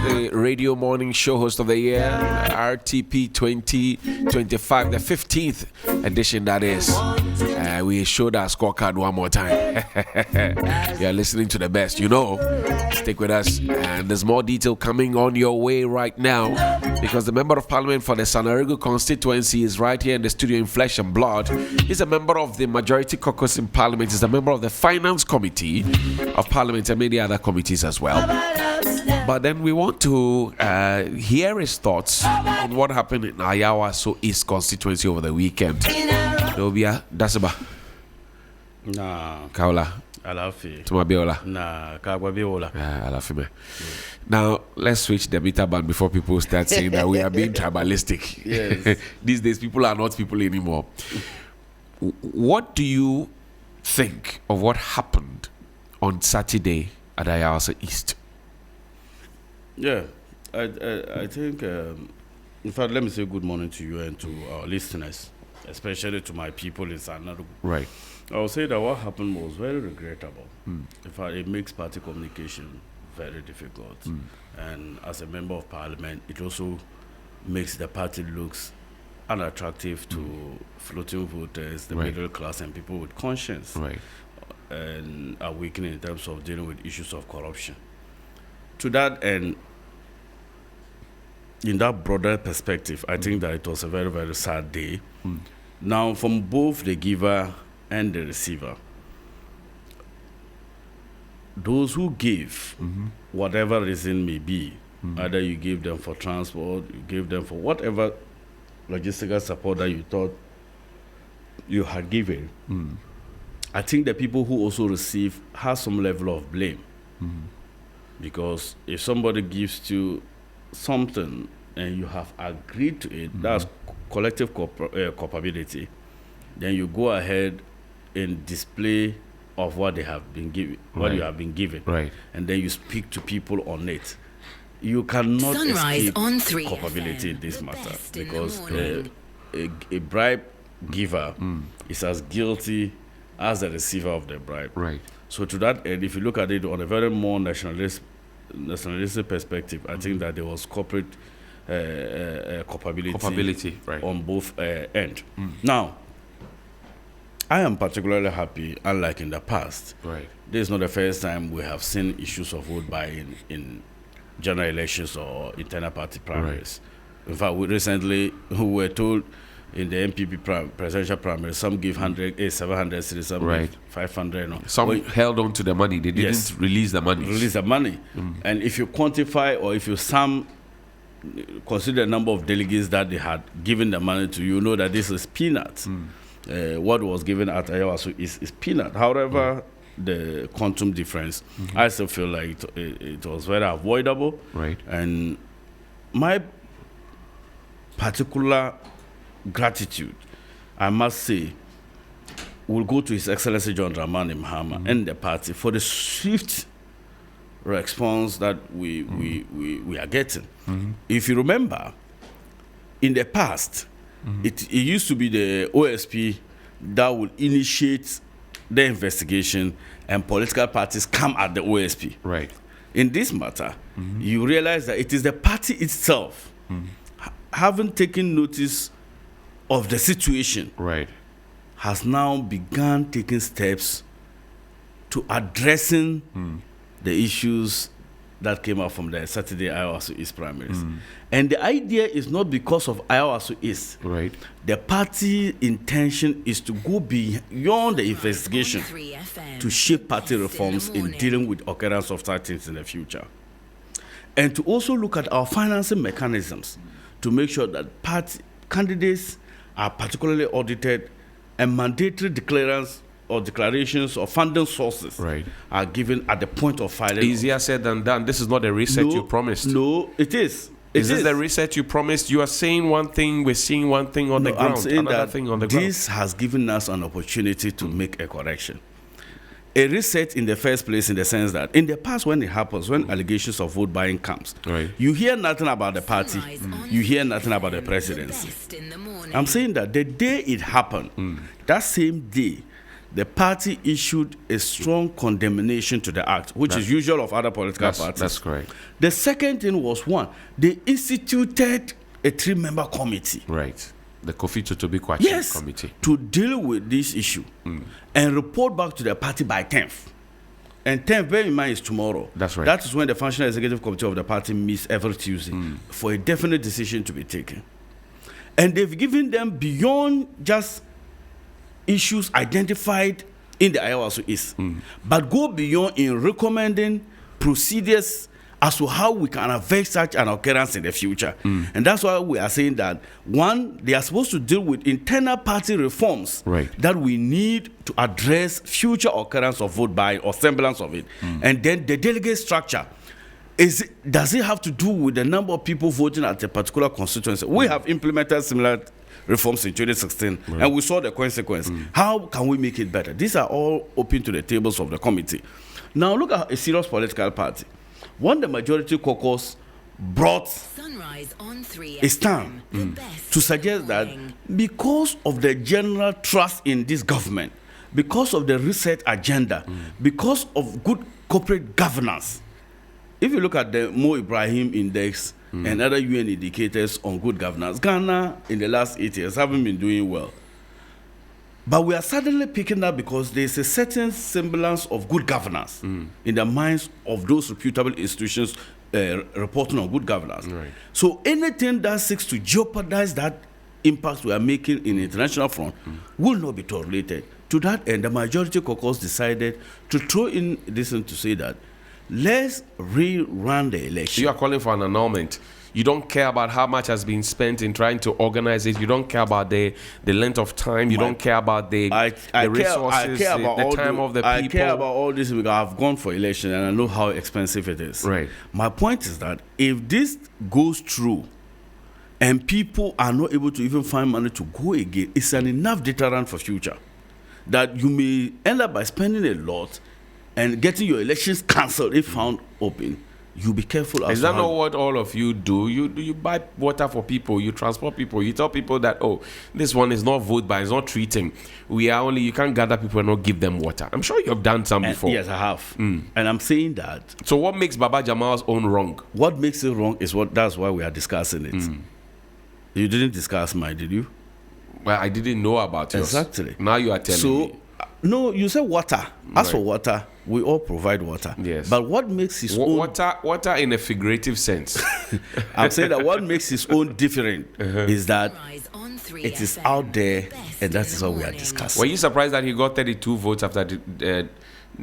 the radio morning show host of the year, RTP 2025, the 15th edition, that is. We showed our scorecard one more time. You are listening to the best, you know. Stick with us, and there's more detail coming on your way right now, because the Member of Parliament for the Sagnarigu constituency is right here in the studio in flesh and blood. He's a member of the Majority Caucus in Parliament. He's a member of the Finance Committee of Parliament and many other committees as well. But then we want to hear his thoughts on what happened in Ayawaso East constituency over the weekend. Dobia Dasaba. Nah. Kaula. Alafi. Tumabiola. Nah, Kagwabiola. Alafime. Now, let's switch the meter band before people start saying that we are being tribalistic. Yes. These days, people are not people anymore. What do you think of what happened on Saturday at Ayawaso East? Yeah, I think, in fact, let me say good morning to you and to our listeners, especially to my people in Sagnarigu. Right. I will say that what happened was very regrettable. In fact, it makes party communication very difficult. And as a member of parliament, it also makes the party looks unattractive to floating voters, the middle class, and people with conscience. Right. And are weakening in terms of dealing with issues of corruption. To that end, in that broader perspective, I think that it was a very, very sad day. Now, from both the giver and the receiver, those who gave, whatever reason may be, either you gave them for transport, you gave them for whatever logistical support that you thought you had given, I think the people who also receive have some level of blame. Because if somebody gives you something and you have agreed to it, that's collective culpability, then you go ahead and display of what they have been given, what you have been given, and then you speak to people on it. You cannot escape culpability in this matter, because a bribe giver is as guilty as the receiver of the bribe. Right. So to that end, if you look at it on a very more nationalistic perspective, I think that there was corporate culpability on both ends. Now, I am particularly happy, unlike in the past. This is not the first time we have seen issues of vote buying in general elections or internal party primaries. In fact, we recently were told in the MPP presidential primary, some give 700 cities, some give 500. No. Some held on to the money. They didn't release the money. And if you quantify or if you consider the number of delegates that they had given the money to, you know that this is peanuts. What was given at Ayawaso is peanut. However, the quantum difference, I still feel like it was very avoidable. And my particular gratitude, I must say, will go to His Excellency John Dramani Mahama and the party for the swift response that we are getting. If you remember, in the past, it used to be the OSP that would initiate the investigation and political parties come at the OSP. In this matter, you realize that it is the party itself, having taken notice of the situation, has now begun taking steps to addressing the issues that came out from the Saturday Ayawaso East primaries. And the idea is not because of Ayawaso East. The party intention is to go beyond the investigation to shape party reforms in dealing with occurrence of such things in the future. And to also look at our financing mechanisms to make sure that party candidates are particularly audited and mandatory declarations of funding sources are given at the point of filing. Easier said than done. This is not the reset you promised. No, it is. Is this the reset you promised? You are saying one thing, we're seeing one thing on the ground, I'm saying another that thing on the ground. This has given us an opportunity to make a correction. A reset in the first place, in the sense that in the past, when it happens, when allegations of vote buying comes, you hear nothing about the party, you hear nothing about the presidency. I'm saying that the day it happened, that same day, the party issued a strong condemnation to the act, which is usual of other political parties. That's correct. The second thing was, one, they instituted a 3-member committee. Right. The Kofi Totobi-Kwakye committee. To deal with this issue and report back to the party by 10th. And 10th, bear in mind, is tomorrow. That's right. That is when the Functional Executive Committee of the party meets every Tuesday for a definite decision to be taken. And they've given them beyond just issues identified in the Ayawaso East, but go beyond in recommending procedures as to how we can avert such an occurrence in the future. And that's why we are saying that, one, they are supposed to deal with internal party reforms that we need to address future occurrence of vote buying or semblance of it. And then the delegate structure. Does it have to do with the number of people voting at a particular constituency? We have implemented similar reforms in 2016, and we saw the consequence. How can we make it better? These are all open to the tables of the committee. Now look at a serious political party. When the majority caucus brought a stand to suggest that because of the general trust in this government, because of the reset agenda, because of good corporate governance, if you look at the Mo Ibrahim Index and other UN indicators on good governance, Ghana in the last 8 years haven't been doing well. But we are suddenly picking up because there's a certain semblance of good governance in the minds of those reputable institutions reporting on good governance. So anything that seeks to jeopardize that impact we are making in the international front will not be tolerated. To that end, the majority caucus decided to throw in this and to say that let's rerun the election. So you are calling for an annulment. You don't care about how much has been spent in trying to organize it. You don't care about the length of time. You don't care about the resources, the time of the people. I care about all this because I've gone for election and I know how expensive it is. Right. My point is that if this goes through and people are not able to even find money to go again, it's an enough deterrent for future that you may end up by spending a lot and getting your elections cancelled if found open. You be careful. Is that not what all of you do? You buy water for people, you transport people, you tell people that, oh, this one is not vote by, it's not treating. You can't gather people and not give them water. I'm sure you have done some before. Yes, I have. And I'm saying that. So what makes Baba Jamal's own wrong? What makes it wrong is that's why we are discussing it. You didn't discuss mine, did you? Well, I didn't know about yours. Exactly. Now you are telling me. No, you said water. As for water, we all provide water. Yes. But what makes his own... Water in a figurative sense. I'm saying that what makes his own different is that it is out there, and that is what we are discussing. Were you surprised that he got 32 votes after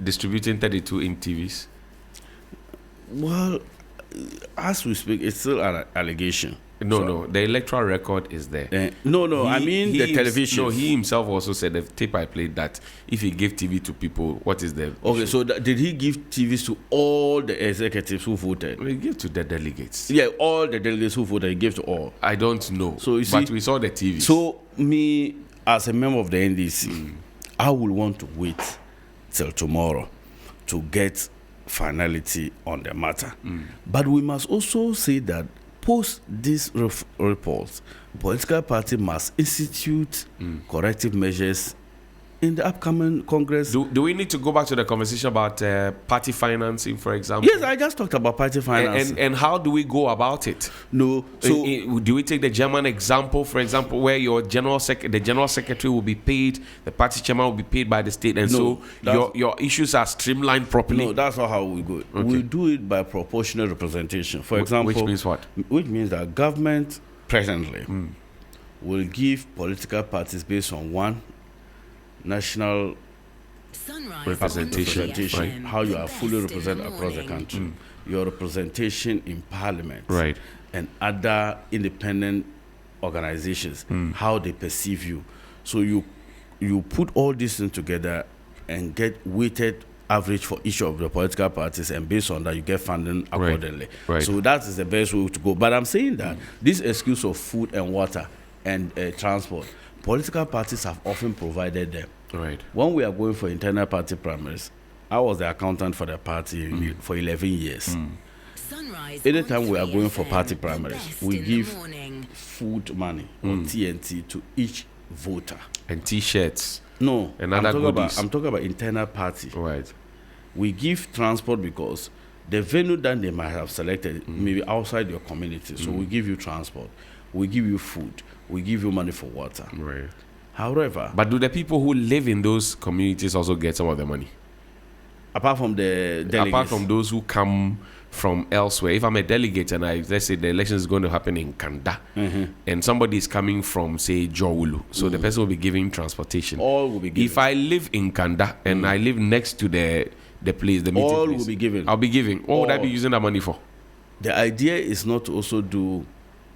distributing 32 in TVs? Well, as we speak, it's still an allegation. No, the electoral record is there. The television. No, he himself also said the tape I played that if he gave TV to people, what is the okay? So did he give TVs to all the executives who voted? He gave to the delegates. Yeah, all the delegates who voted, he gave to all. I don't know. So you see, but we saw the TV. So me, as a member of the NDC, I will want to wait till tomorrow to get finality on the matter. But we must also say that post these reports, political party must institute corrective measures in the upcoming Congress. Do we need to go back to the conversation about party financing, for example? Yes, I just talked about party financing. And how do we go about it? No, so do we take the German example, for example, where the general secretary will be paid, the party chairman will be paid by the state, and your issues are streamlined properly? No, that's not how we go. Okay. We do it by proportional representation. For example, which means what? Which means that government presently will give political parties based on one national representation, how you are fully represented across the country, your representation in parliament, and other independent organizations, how they perceive you. So you put all this in together and get weighted average for each of the political parties, and based on that you get funding accordingly. So that is the best way to go. But I'm saying that this excuse of food and water and transport, political parties have often provided them. When we are going for internal party primaries, I was the accountant for the party for 11 years. Anytime we are going for party primaries, we give food money or TNT to each voter. And T-shirts. No, and other goodies. I'm talking about internal party. Right. We give transport because the venue that they might have selected may be outside your community. So we give you transport, we give you food, we give you money for water. Right. However, But do the people who live in those communities also get some of the money? apart from the delegates, Apart from those who come from elsewhere, if I'm a delegate and let's say the election is going to happen in Kanda, and somebody is coming from, say, Jowulu, so the person will be giving transportation. all will be given. If I live in Kanda and I live next to the place, the meeting all place, will be given. I'll be giving. What would I be All. using that money for? The idea is not to also do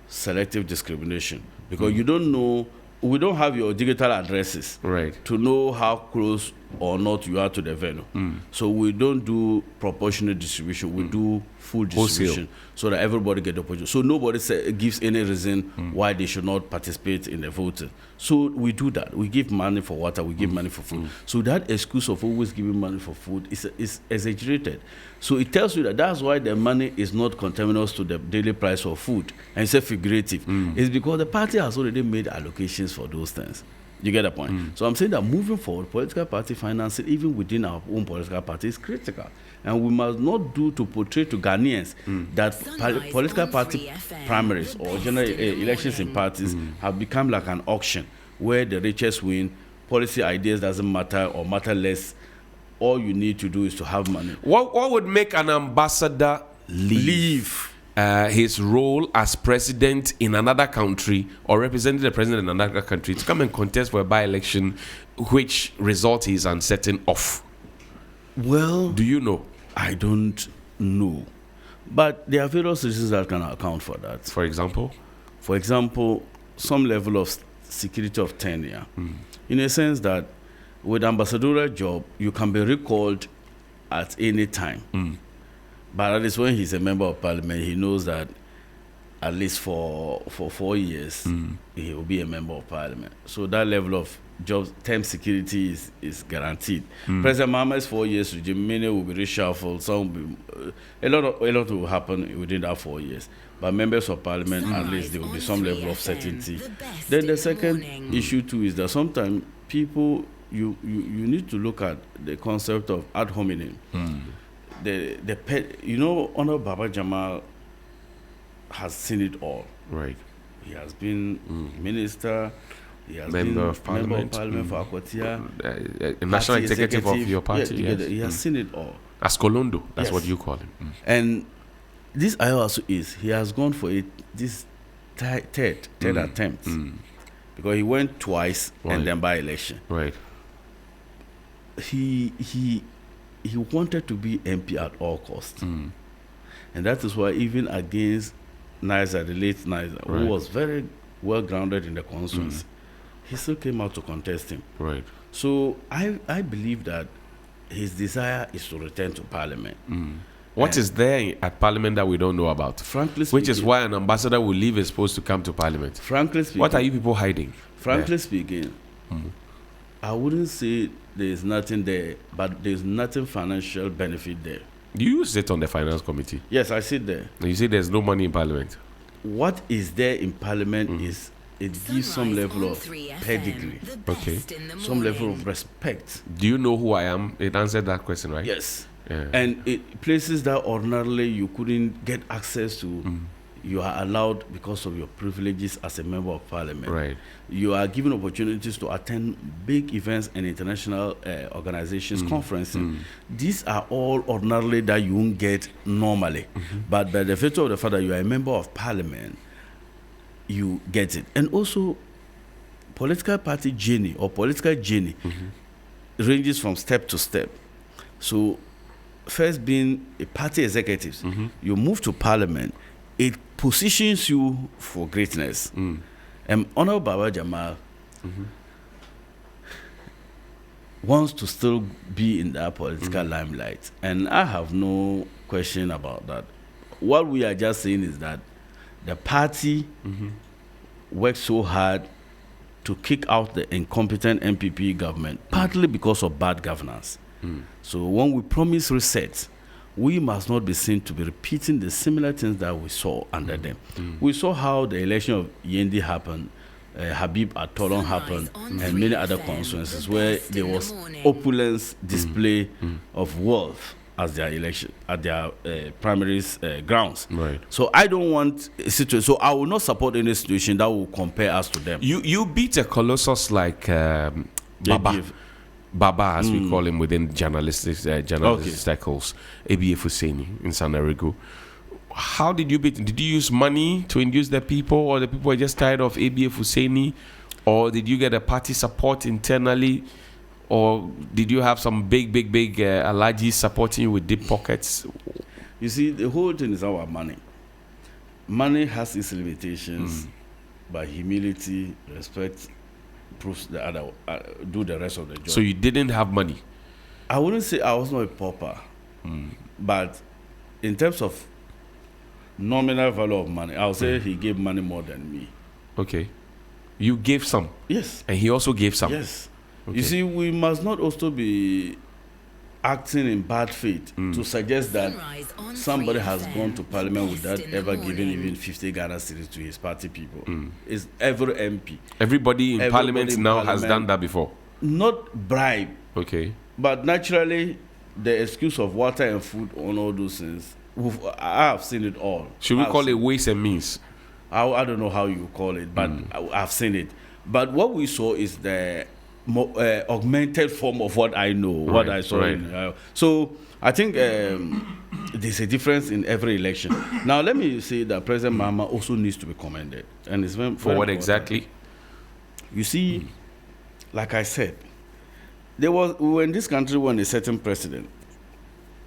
selective discrimination because you don't know. We don't have your digital addresses Right. to know how close or not you are to the venue. So we don't do proportional distribution. We do full distribution so that everybody get the opportunity. So nobody gives any reason why they should not participate in the voting. So we do that. We give money for water. We give money for food. So that excuse of always giving money for food is exaggerated. So it tells you that that's why the money is not conterminous to the daily price of food and it's figurative. It's because the party has already made allocations for those things. You get the point? So I'm saying that moving forward, political party financing, even within our own political party, is critical. And we must not do to portray to Ghanaians that political party primaries or general elections in parties have become like an auction where the richest win, policy ideas doesn't matter or matter less. All you need to do is to have money. What would make an ambassador leave his role as president in another country or representing the president in another country to come and contest for a by-election which result is uncertain of? Well, Do you know? I don't know. But there are various reasons that can account for that. For example? For example, some level of security of tenure. In a sense that with ambassadorial job, you can be recalled at any time. But at least when he's a member of parliament, he knows that at least for 4 years, he will be a member of parliament. So that level of job term security is guaranteed. President Mahama's 4 years regime, many will be reshuffled. Some will be, a lot will happen within that 4 years. But members of parliament, at least there will be some level of certainty. Then the second issue too is that sometimes people you need to look at the concept of ad hominem. The pet, Honorable Baba Jamal has seen it all. Right. He has been minister. He has Member been of Parliament. member of Parliament for Akwatia. A national executive of your party. Yeah, Yes. he has seen it all. As Kolondo, that's Yes. what you call him. And this Ayawaso he has gone for it this third attempt because he went twice Right. and then by election. Right. He wanted to be MP at all costs. And that is why even against Nizer, the late Nizer, Right. who was very well grounded in the constituency, he still came out to contest him. Right. So I believe that his desire is to return to parliament. What is there at parliament that we don't know about? Frankly speaking, Which is why an ambassador will leave his post to come to parliament. frankly speaking, What are you people hiding? Frankly speaking, I wouldn't say there is nothing there, but there is nothing financial benefit there. You sit on the finance committee. Yes, I sit there. And you say there's no money in parliament. What is there in parliament is it gives some level of pedigree, Okay. some level of respect. Do you know who I am? It answered that question, right? Yes. Yeah. And it places that ordinarily you couldn't get access to, you are allowed because of your privileges as a member of parliament. Right. You are given opportunities to attend big events and international organizations, conferences. These are all ordinarily that you won't get normally. But by the virtue of the fact that you are a member of parliament, you get it. And also, political party journey or political journey ranges from step to step. So, first being a party executive, you move to parliament, it positions you for greatness. And Honorable Baba Jamal wants to still be in that political limelight. And I have no question about that. What we are just saying is that the party worked so hard to kick out the incompetent MPP government, partly because of bad governance. So when we promise reset, we must not be seen to be repeating the similar things that we saw under them. We saw how the election of Yendi happened Habib Atolon happened, and many other constituencies where there was opulence display of wealth as their election at their primaries grounds. Right. So I don't want a situation. So I will not support any situation that will compare us to them. You beat a colossus like Baba, as we call him within journalistic circles, ABF Husseini in Sagnarigu. How did you beat him? Did you use money to induce the people, or the people were just tired of ABF Husseini, or did you get a party support internally, or did you have some big Alajis supporting you with deep pockets? You see, the whole thing is our money. Money has its limitations, but humility, respect, proves the other, do the rest of the job. So you didn't have money? I wouldn't say I was not a pauper, but in terms of nominal value of money, I would say he gave money more than me. Okay. You gave some? Yes. And he also gave some? Yes. Okay. You see, we must not also be acting in bad faith to suggest that somebody has gone to parliament without ever giving even 50 Ghana cedis to his party people. It's every MP. Everybody in parliament now has done that before? Not bribe. Okay. But naturally, the excuse of water and food on all those things, I have seen it all. Should we call it ways and means? I don't know how you call it, but I've seen it. But what we saw is the augmented form of what I know, what I saw. So I think there's a difference in every election. Now, let me say that President Mahama also needs to be commended. And it's very, for what important. Exactly? You see, like I said, we were in this country when a certain president,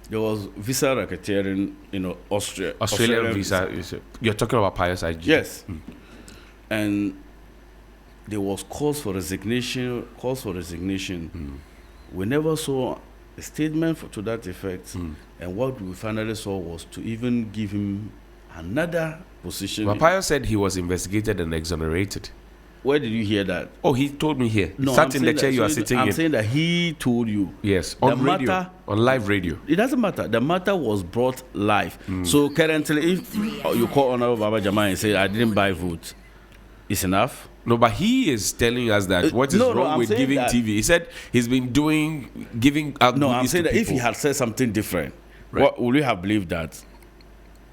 there was visa racketeering, Australian visa. You're talking about Pius IG? Yes. And there was calls for resignation. We never saw a statement to that effect. And what we finally saw was to even give him another position. But Pius said he was investigated and exonerated. Where did you hear that? Oh, he told me here. No, sat in the chair you are sitting in. I'm saying that he told you. Yes, on radio, on live radio. It doesn't matter. The matter was brought live. So currently, if you call Honorable Baba Jama and say, I didn't buy votes, it's enough? No, but he is telling us that what is wrong with giving TV. He said he's been giving out. No, I'm saying that if he had said something different, would you have believed that?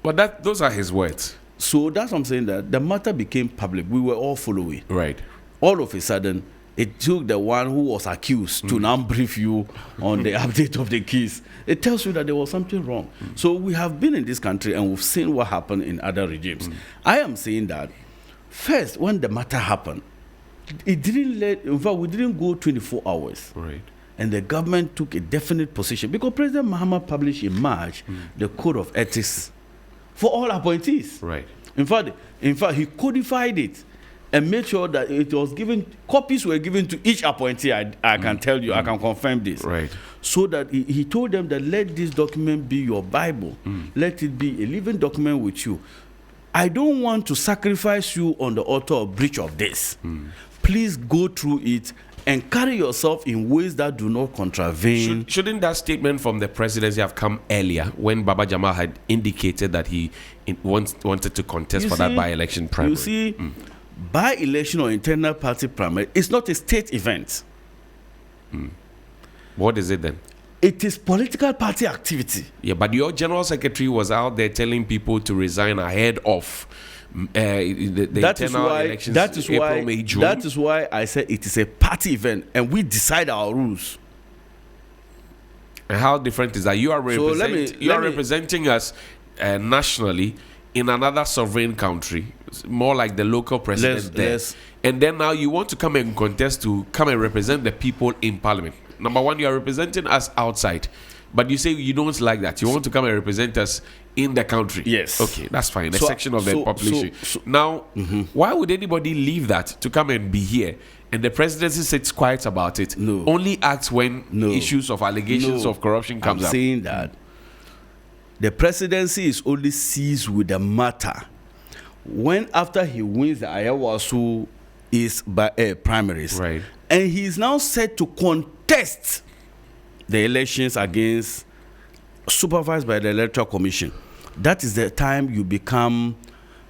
But those are his words. So that's what I'm saying, that the matter became public. We were all following. Right. All of a sudden, it took the one who was accused to now brief you on the update of the case. It tells you that there was something wrong. So we have been in this country and we've seen what happened in other regimes. I am saying that first, when the matter happened, in fact, we didn't go 24 hours. Right. And the government took a definite position because President Mahama published in March the Code of Ethics for all appointees. Right. In fact, he codified it and made sure that it was given, copies were given to each appointee. I can tell you, I can confirm this. Right. So that he told them that let this document be your Bible. Let it be a living document with you. I don't want to sacrifice you on the altar of breach of this. Please go through it and carry yourself in ways that do not contravene. Shouldn't that statement from the presidency have come earlier when Baba Jamal had indicated that he wanted to contest that by-election primary? You see, by-election or internal party primary is not a state event. What is it then? It is political party activity. Yeah, but your general secretary was out there telling people to resign ahead of the internal elections. April, May, June. That is why I said it is a party event and we decide our rules. And how different is that? You are representing us nationally in another sovereign country, more like the local president there. And then now you want to come and contest to come and represent the people in parliament. Number one, you are representing us outside, but you say you don't like that. You want to come and represent us in the country. Yes. Okay, that's fine. A section of the population. Now, why would anybody leave that to come and be here? And the presidency sits quiet about it. No. Only acts when issues of allegations of corruption comes up. I'm saying that the presidency is only seized with the matter when after he wins the Ayawaso is by primaries. Right. And he is now set to contest the elections against supervised by the Electoral Commission. That is the time you become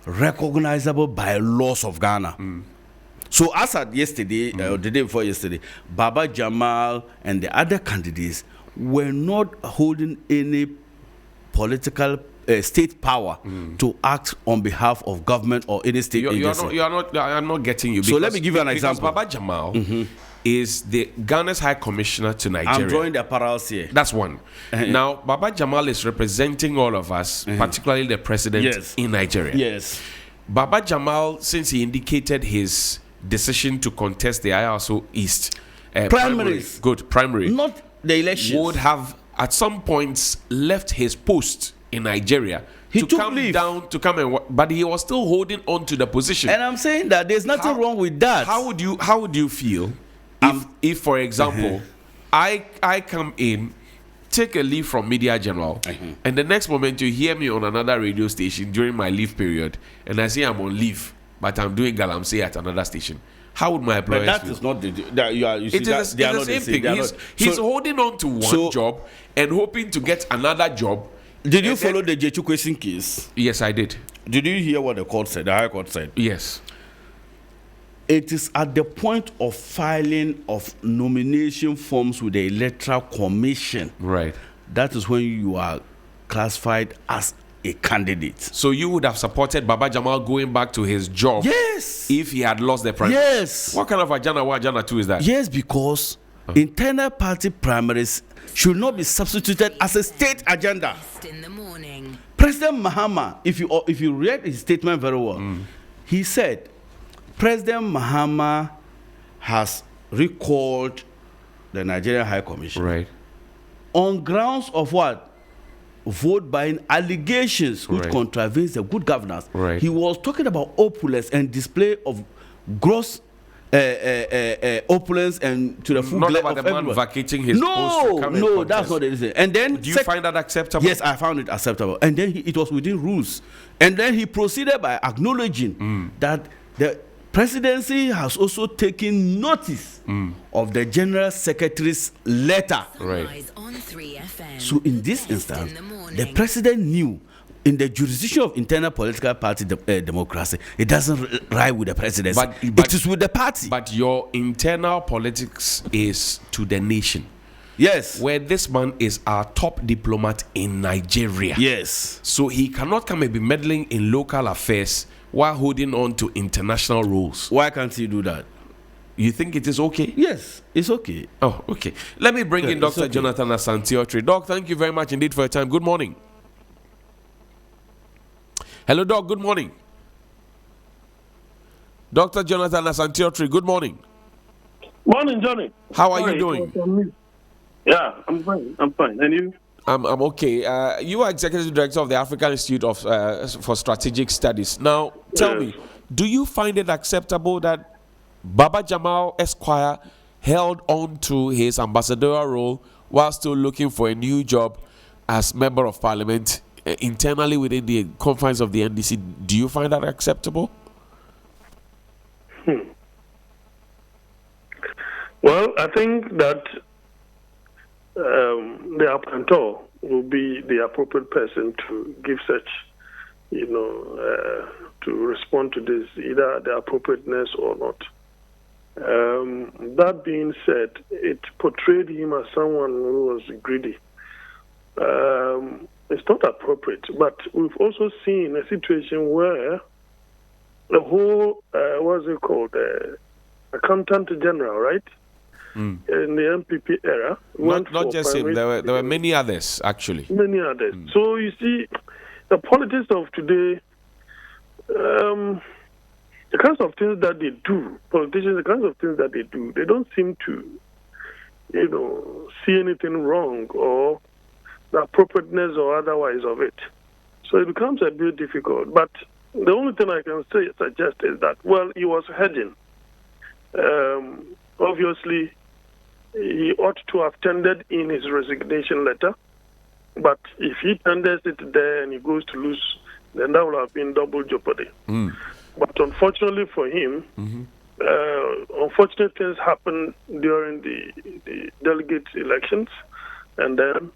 recognizable by laws of Ghana. So as at yesterday, or the day before yesterday, Baba Jamal and the other candidates were not holding any political state power to act on behalf of government or any state agency. I'm not getting you. So let me give you an example. Baba Jamal is the Ghana's High Commissioner to Nigeria. I'm drawing the parallels here. That's one. Now, Baba Jamal is representing all of us, particularly the president in Nigeria. Yes. Baba Jamal, since he indicated his decision to contest the Ayawaso East primaries, primary, not the elections, would have at some points left his post in Nigeria to come down to come and but he was still holding on to the position. And I'm saying that there's nothing wrong with that. How would you feel if for example, I come in, take a leave from Media General, and the next moment you hear me on another radio station during my leave period, and I say I'm on leave, but I'm doing galamsey at another station? How would my employers feel? But that feel? is not the same thing. He's holding on to one job and hoping to get another job. Did you follow the Jechu Kwesin case? Yes, I did. Did you hear what the court said? The High Court said? Yes. It is at the point of filing of nomination forms with the Electoral Commission. Right. That is when you are classified as a candidate. So you would have supported Baba Jamal going back to his job? Yes. If he had lost the primary? Yes. What kind of Ajana 2 is that? Yes, because internal party primaries should not be substituted as a state agenda. In the morning. President Mahama, if you read his statement very well, he said President Mahama has recalled the Nigerian High Commission. Right. On grounds of what? Vote buying allegations which contravenes the good governance. Right. He was talking about opulence and display of gross opulence and to the full glare of everyone. Man vacating his post to come No, that's not the reason. And then do you find that acceptable? Yes, I found it acceptable. And then it was within rules. And then he proceeded by acknowledging that the presidency has also taken notice of the General Secretary's letter. Right. On 3FM. So in this instance, the president knew in the jurisdiction of internal political party democracy, it doesn't ride with the presidency. But it is with the party. But your internal politics is to the nation. Yes. Where this man is our top diplomat in Nigeria. Yes. So he cannot come and be meddling in local affairs while holding on to international rules. Why can't he do that? You think it is okay? Yes, it's okay. Oh, okay. Let me bring in Dr. Jonathan Asante-Otchere. Doc, thank you very much indeed for your time. Good morning. Hello, Doc. Good morning. Dr. Jonathan Asante-Otchere, good morning. Morning, Johnny. How are you doing? Yeah, I'm fine. And you? I'm okay. You are Executive Director of the African Institute for Strategic Studies. Now, tell me, do you find it acceptable that Baba Jamal Esquire held on to his ambassadorial role while still looking for a new job as Member of Parliament internally within the confines of the NDC? Do you find that acceptable? Well, I think that the apprentor will be the appropriate person to give such, to respond to this, either the appropriateness or not. That being said, it portrayed him as someone who was greedy. It's not appropriate, but we've also seen a situation where the whole, what's it called, Accountant General, right? In the MPP era. Not just him, there were many others, actually. Many others. So you see, the politics of today, the kinds of things that they do, politicians, the kinds of things that they do, they don't seem to, see anything wrong or the appropriateness or otherwise of it. So it becomes a bit difficult. But the only thing I can suggest is that, well, he was hedging. Obviously, he ought to have tendered in his resignation letter. But if he tenders it there and he goes to lose, then that will have been double jeopardy. But unfortunately for him, unfortunate things happened during the delegate elections, and then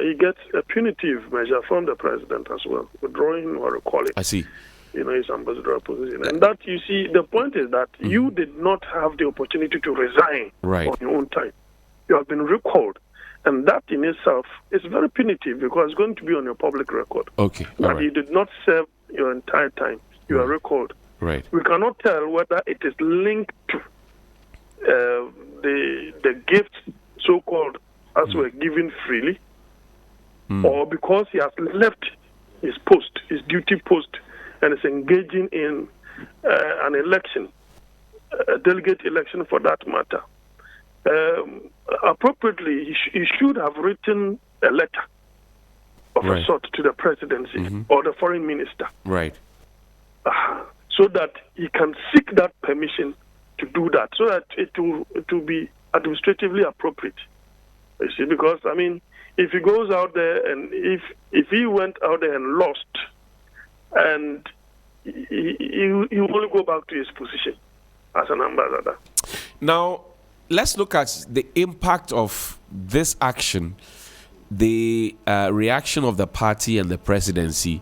he gets a punitive measure from the president as well, withdrawing or recalling. I see. his ambassadorial position. And that, you see, the point is that you did not have the opportunity to resign on your own time. You have been recalled. And that in itself is very punitive because it's going to be on your public record. Okay. That you did not serve your entire time. You are recalled. Right. We cannot tell whether it is linked to the gifts, so-called, as were given freely, or because he has left his post, his duty post, and is engaging in an election, a delegate election for that matter. Appropriately, he should have written a letter of a sort to the presidency or the foreign minister. Right. So that he can seek that permission to do that, so that it will be administratively appropriate. You see, because, I mean, if he goes out there and if he went out there and lost, and he will only go back to his position as an ambassador. Now, let's look at the impact of this action, the reaction of the party and the presidency,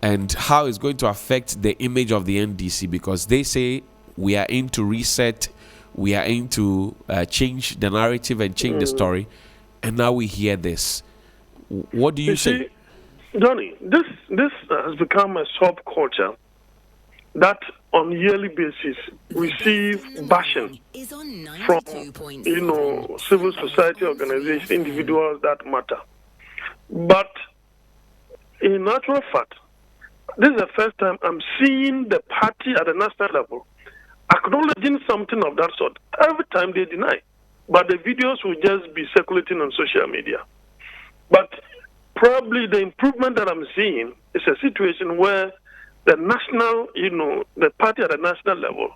and how it's going to affect the image of the NDC, because they say we are in to reset, we are in to change the narrative and change the story, and now we hear this. What do you say? See, Johnny, this has become a subculture that on yearly basis receive bashing from civil society organizations, individuals that matter. But in actual fact, this is the first time I'm seeing the party at the national level acknowledging something of that sort. Every time they deny, but the videos will just be circulating on social media. But probably the improvement that I'm seeing is a situation where the national, the party at the national level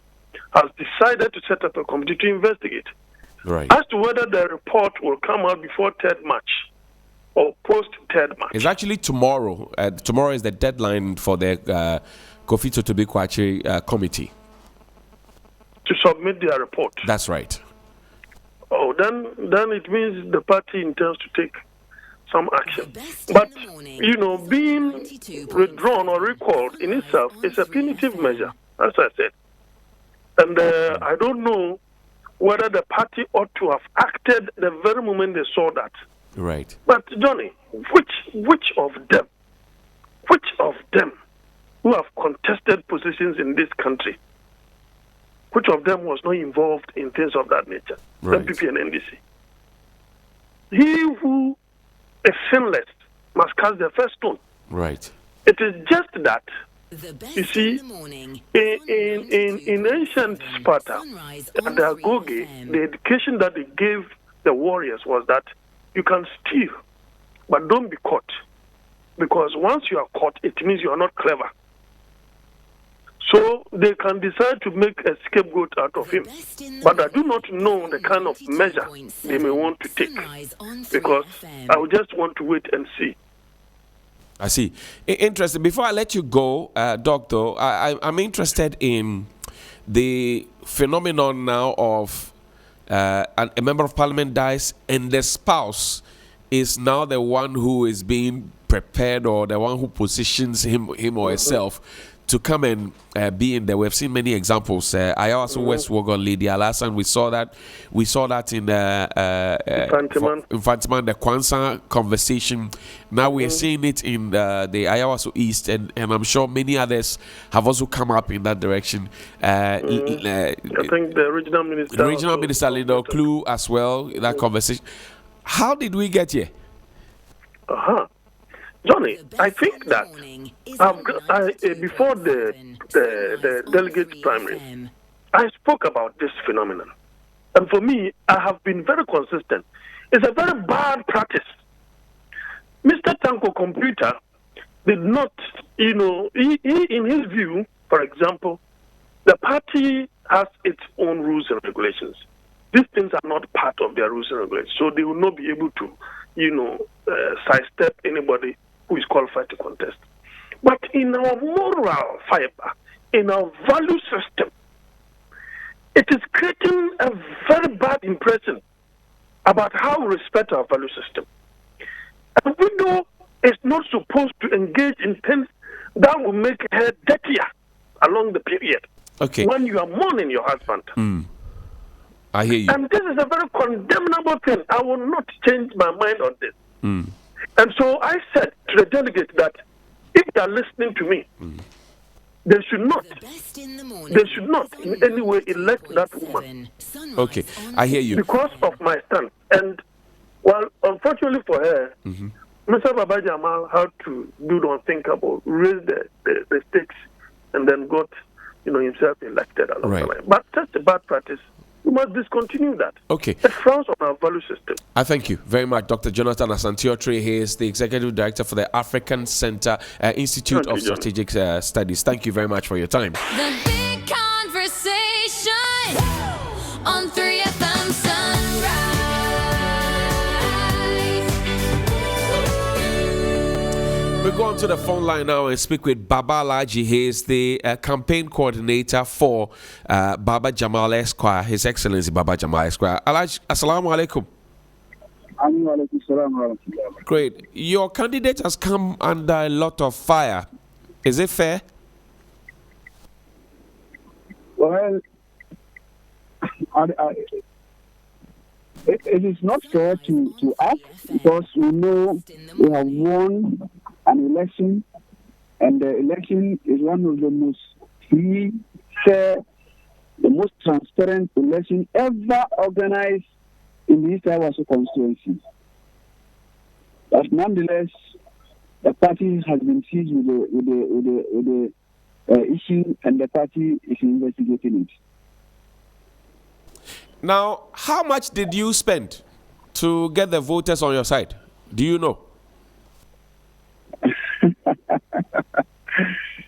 has decided to set up a committee to investigate. Right. As to whether the report will come out before 3rd March or post 3rd March. It's actually tomorrow. Tomorrow is the deadline for the Kofi Totobekwache committee to submit their report. That's right. Oh, then it means the party intends to take some action. But, being withdrawn or recalled in itself is a punitive measure, as I said. And I don't know whether the party ought to have acted the very moment they saw that. Right. But, Johnny, which of them who have contested positions in this country, which of them was not involved in things of that nature? Right. MPP and NDC. He who is sinless must cast the first stone. Right. It is just that, you see, in ancient Sparta and the Agoge, the education that they gave the warriors was that you can steal, but don't be caught. Because once you are caught, it means you are not clever. So they can decide to make a scapegoat out of him. But I do not know the kind of measure they may want to take. Because I would just want to wait and see. I see. Interesting. Before I let you go, Doctor, I'm interested in the phenomenon now of a member of parliament dies and the spouse is now the one who is being prepared, or the one who positions him or herself to come and be in there. We've seen many examples. Ayawaso West Wogon Lady Alasan, we saw that in Infantiman, the Kwanzaa conversation. Now we are seeing it in the Ayawaso East, and I'm sure many others have also come up in that direction. I think the regional minister Lindo Clue as well, that conversation. How did we get here? Johnny, I think that before the delegate primary, I spoke about this phenomenon. And for me, I have been very consistent. It's a very bad practice. Mr. Tanko Computer did not, he, in his view, for example, the party has its own rules and regulations. These things are not part of their rules and regulations, so they will not be able to, sidestep anybody who is qualified to contest. But in our moral fiber, in our value system, it is creating a very bad impression about how we respect our value system. A widow is not supposed to engage in things that will make her dirtier along the period. Okay. When you are mourning your husband. I hear you. And this is a very condemnable thing. I will not change my mind on this. And so I said to the delegates that if they are listening to me, they should not in any way elect that woman. Okay, I hear you. Because of my stand. And, well, unfortunately for her, Mr. Baba Jamal had to do the unthinkable, raise the stakes, and then got himself elected along the line. But that's a bad practice. We must discontinue that. Okay. It frowns on our value system. I thank you very much, Dr. Jonathan Asante-Otchere. He is the Executive Director for the African Center Institute of Strategic Studies. Thank you very much for your time. The big conversation on 3FM Sunrise. We go on to the phone line now and speak with Baba Alhaji. He is the campaign coordinator for Baba Jamal Esquire, His Excellency Baba Jamal Esquire. Alhaji, assalamu alaikum. Great. Your candidate has come under a lot of fire. Is it fair? Well, it is not fair to us because we know we have won an election, and the election is one of the most free, fair, the most transparent election ever organized in the Issah Ayawaso constituency. But nonetheless, the party has been seized with the issue, and the party is investigating it. Now, how much did you spend to get the voters on your side? Do you know?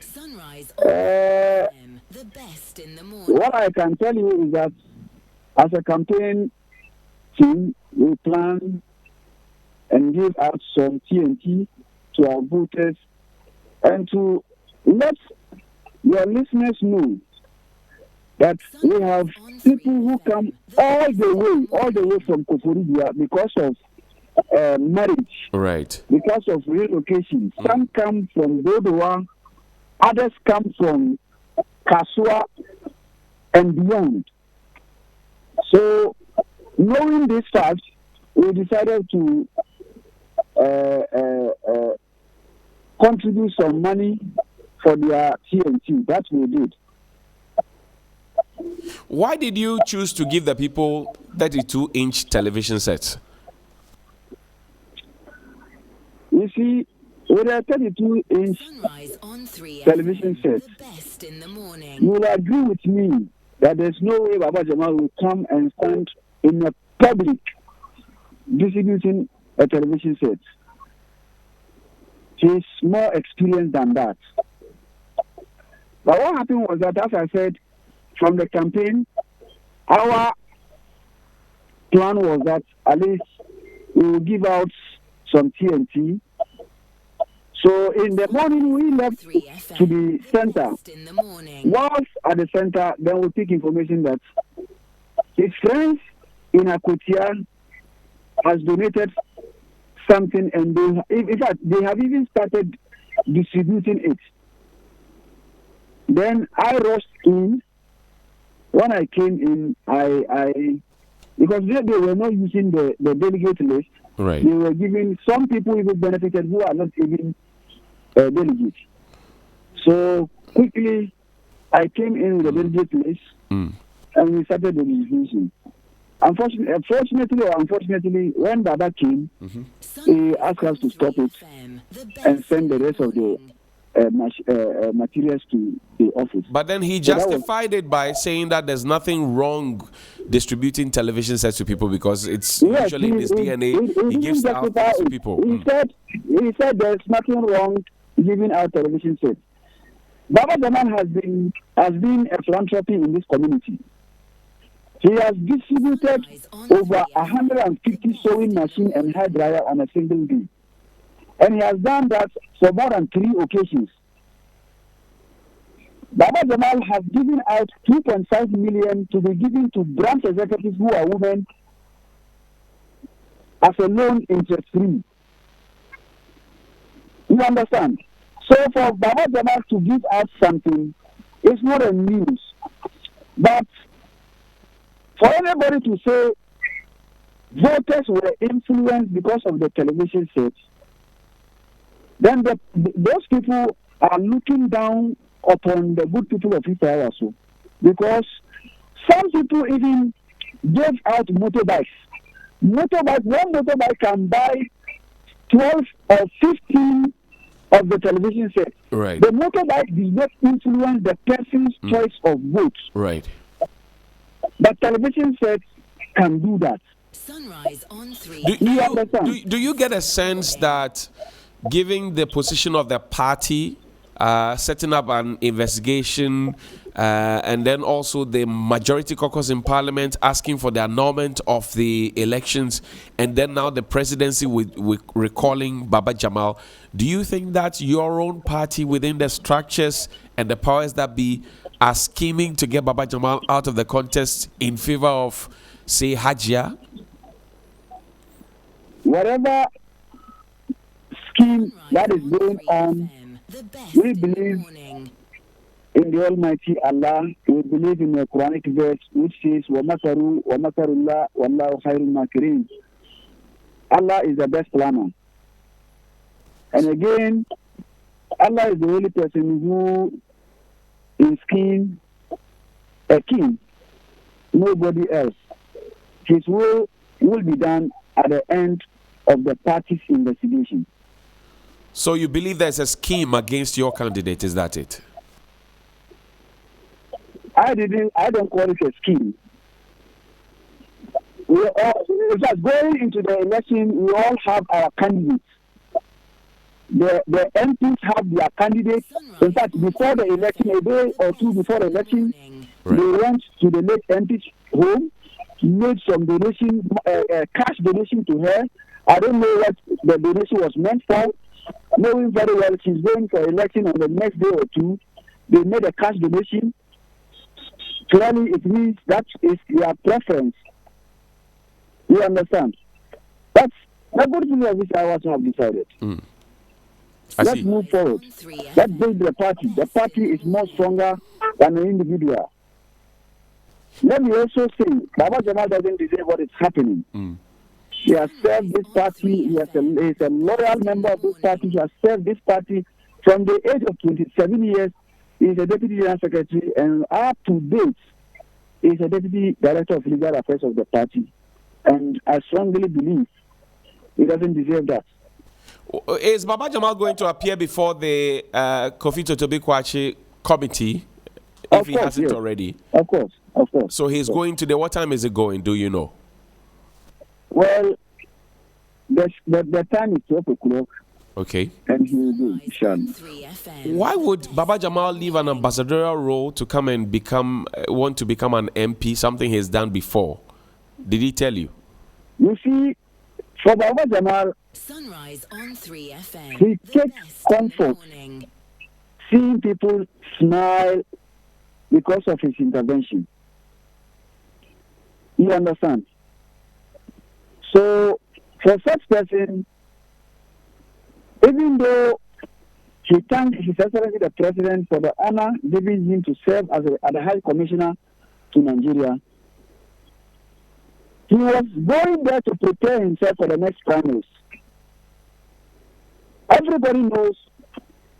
Sunrise the best in the morning. What I can tell you is that as a campaign team, we plan and give out some TNT to our voters and to let your listeners know that we have people who come all the way from Koforidua because of marriage, right? Because of relocation. Some come from Dodowa, others come from Kasua and beyond. So, knowing this fact, we decided to contribute some money for their TNT. That we did. Why did you choose to give the people 32-inch television sets? You see, with a 32-inch television set, you will agree with me that there's no way Baba Jamal will come and stand in a public distributing a television set. He's more experienced than that. But what happened was that, as I said, from the campaign, our plan was that at least we will give out some TNT. So in the morning, we left to the center. Whilst at the center, then we pick information that his friends in Akotia has donated something, and in fact, they have even started distributing it. Then I rushed in. When I came in, because they were not using the delegate list. Right. They were giving some people even benefited who are not even delegates. So quickly, I came in with the delegate list, and we started the distribution. Unfortunately, when Baba came, he asked us to stop it and send the rest of the materials to the office. But then he justified it by saying that there's nothing wrong distributing television sets to people because it's usually in his DNA. He gives out to people. He said there's nothing wrong giving out television sets. Baba Jamal has been a philanthropy in this community. He has distributed over 150 sewing machine and hair dryer on a single day. And he has done that for more than 3 occasions. Baba Jamal has given out 2.5 million to be given to branch executives who are women as a loan interest free. You understand? So for Baba Jamal to give out something, it's not a news. But for anybody to say voters were influenced because of the television sets, then those people are looking down upon the good people of Ayawaso, because some people even gave out motorbikes. One motorbike can buy 12 or 15 of the television set. Right. The motorbike does not influence the person's choice of vote. Right. But television sets can do that. Sunrise on 3. Do you get a sense that, given the position of the party, setting up an investigation, and then also the majority caucus in parliament asking for the annulment of the elections, and then now the presidency with recalling Baba Jamal, do you think that your own party within the structures and the powers that be are scheming to get Baba Jamal out of the contest in favor of, say, Hajia? Whatever scheme that is going on, we believe in the Almighty Allah. We believe in the Quranic verse which says, وَمَكَرُوا وَمَكَرُ اللَّهُ وَاللَّهُ خَيْرُ الْمَاكِرِينَ. Allah is the best planner. And again, Allah is the only person who is king, a king, nobody else. His will be done at the end of the party's investigation. So you believe there's a scheme against your candidate, is that it? I don't call it a scheme. We all, in fact, going into the election, we all have our candidates. The MPs have their candidates. In fact, before the election, a day or two before the election, Right. they went to the late MP's home, made some donation, cash donation to her. I don't know what the donation was meant for. Knowing very well she's going for election on the next day or two, they made a cash donation. Clearly, it means that is their preference. You understand? That's the good thing of this I also have decided. Let's move forward. Let's build the party. The party is more stronger than an individual. Let me also say, Baba Jamal doesn't deserve what is happening. He has served this party. He is a loyal member of this party. He has served this party from the age of 27 years. He is a deputy general secretary, and up to date, he is a deputy director of legal affairs of the party. And I strongly believe he doesn't deserve that. Is Baba Jamal going to appear before the Kofi Totobi-Kwache committee, if he hasn't already? Of course. So he's going today. What time is it going? Do you know? Well, the time is 12 o'clock. Okay. And he will do, inshallah. Why would Baba Jamal leave an ambassadorial role to come and want to become an MP, something he's done before? Did he tell you? You see, for Baba Jamal, Sunrise on 3 FM. he takes comfort seeing people smile because of his intervention. You understand? So, for such person, even though he thanked His Excellency the President for the honor giving him to serve as the High Commissioner to Nigeria, he was going there to prepare himself for the next primaries. Everybody knows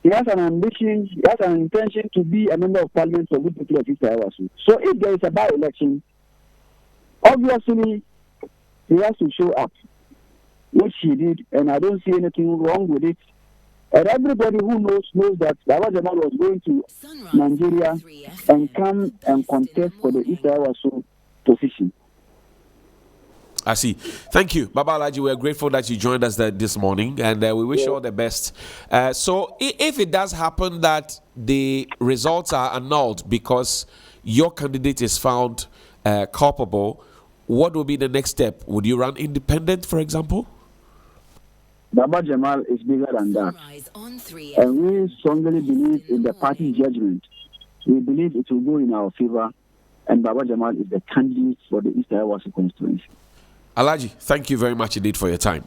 he has an ambition, he has an intention to be a member of parliament for good people of Issah Atta. So if there is a by-election, obviously he has to show up, which he did, and I don't see anything wrong with it. And everybody who knows that Baba Jamal was going to Nigeria and come and contest for the Issah Atta position. I see. Thank you, Baba Alhaji. We're grateful that you joined us this morning, and we wish you all the best. So if it does happen that the results are annulled because your candidate is found culpable, what will be the next step? Would you run independent, for example? Baba Jamal is bigger than that. And we strongly believe in the party judgment. We believe it will go in our favor, and Baba Jamal is the candidate for the Issah Atta constituency. Alhaji, thank you very much indeed for your time.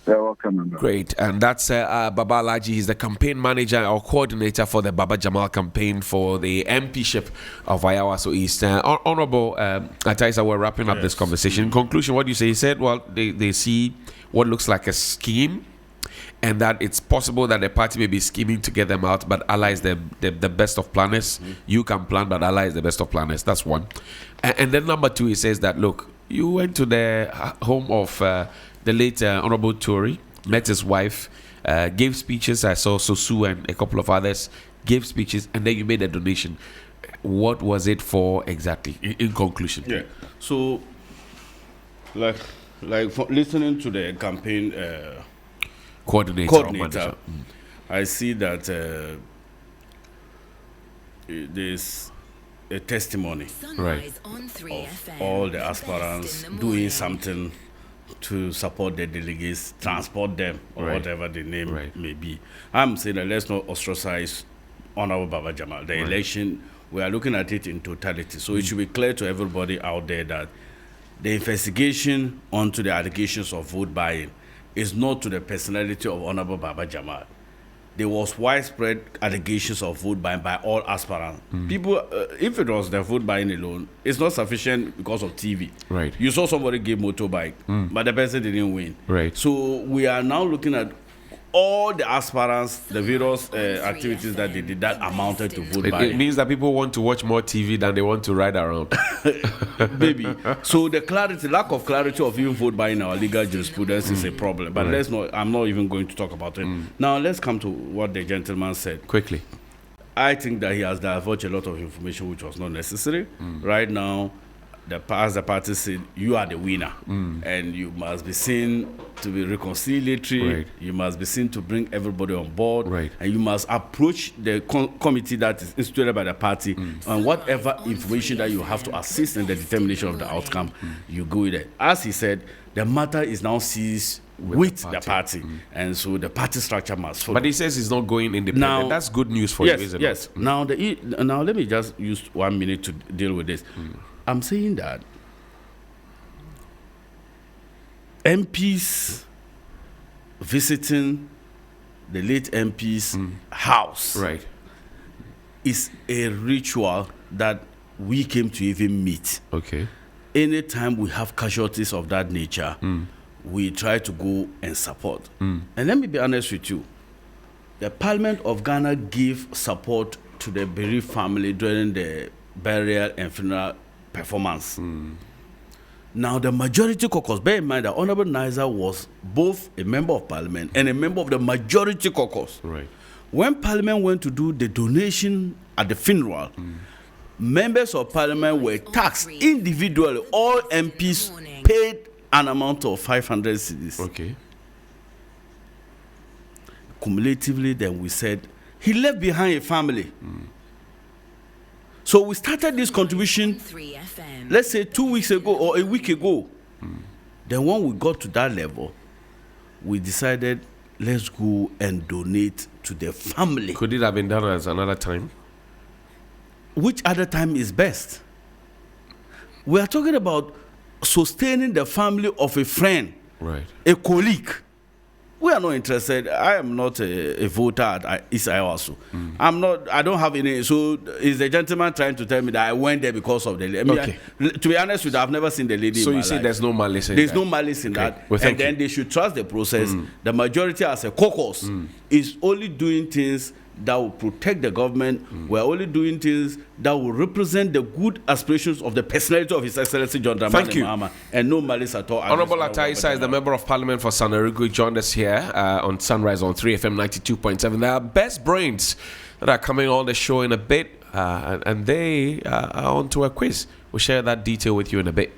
You're welcome, my brother. Great. And that's Baba Alaji. He's the campaign manager or coordinator for the Baba Jamal campaign for the MPship of Ayawaso East. Honorable Ataisa, we're wrapping up this conversation. In conclusion, what do you say? He said, well, they see what looks like a scheme, and that it's possible that the party may be scheming to get them out, but Allah is the best of planners. You can plan, but Allah is the best of planners. That's one. And then number two, he says that, look, you went to the home of the late Honorable Tory, met his wife, gave speeches. I saw Sosu and a couple of others gave speeches, and then you made a donation. What was it for exactly, in conclusion? Yeah. So, like for listening to the campaign coordinator, I see that there's a testimony Right. On 3FM, of all the best aspirants in the doing morning. something to support the delegates, transport them, or Right. whatever the name Right. may be. I'm saying that let's not ostracize Honorable Baba Jamal. The election, we are looking at it in totality. So it should be clear to everybody out there that the investigation onto the allegations of vote buying is not to the personality of Honorable Baba Jamal. There was widespread allegations of vote buying by all aspirants. People, if it was the vote buying alone, it's not sufficient because of TV. Right. You saw somebody give motorbike, but the person didn't win. Right. So we are now looking at all the aspirants, the various activities that they did that amounted to vote It buying. means that people want to watch more TV than they want to ride around. Baby. So the clarity, lack of clarity of even vote buying our legal jurisprudence is a problem. But let's not. I'm not even going to talk about it. Now let's come to what the gentleman said. Quickly. I think that he has divulged a lot of information which was not necessary. Right now, as the party said, you are the winner, and you must be seen to be reconciliatory. Right. You must be seen to bring everybody on board, Right. and you must approach the committee that is instituted by the party and whatever information that you have to assist in the determination of the outcome. You go with it. As he said, the matter is now seized with the party, and so the party structure must follow. But he says he's not going independent. Now- That's good news for yes, you, isn't yes. it? Now, now let me just use 1 minute to deal with this. I'm saying that MPs visiting the late MP's house Right. is a ritual that we came to even meet. Okay. Anytime we have casualties of that nature, we try to go and support. And let me be honest with you. The Parliament of Ghana gave support to the bereaved family during the burial and funeral performance. Now, the majority caucus, bear in mind that Honorable Niza was both a member of Parliament and a member of the majority caucus. Right. When Parliament went to do the donation at the funeral, members of Parliament were taxed individually. All MPs paid an amount of 500 cedis. Okay. Cumulatively, then we said, he left behind a family. So we started this contribution, 3FM. let's say 2 weeks ago or a week ago. Then when we got to that level, we decided, let's go and donate to the family. Could it have been done as another time? Which other time is best? We are talking about sustaining the family of a friend, Right. a colleague. We are not interested. I am not a voter at Issah Ayawaso. I don't have any. So is the gentleman trying to tell me that I went there because of the lady? I mean, Okay. to be honest with you, I've never seen the lady. So in you my say life. there's no malice in There's that? no malice in that. Well, thank and then you. they should trust the process. The majority as a caucus is only doing things that will protect the government. We're only doing things that will represent the good aspirations of the personality of His Excellency John Dramani Thank you. Mahama, and no malice at all. Honorable Atta Issa is the Member of Parliament for Sagnarigu. He joined us here on Sunrise on 3FM 92.7. There are best brains that are coming on the show in a bit, and they are on to a quiz. We'll share that detail with you in a bit.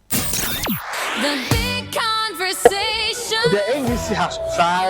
The big conversation. The NDC has tried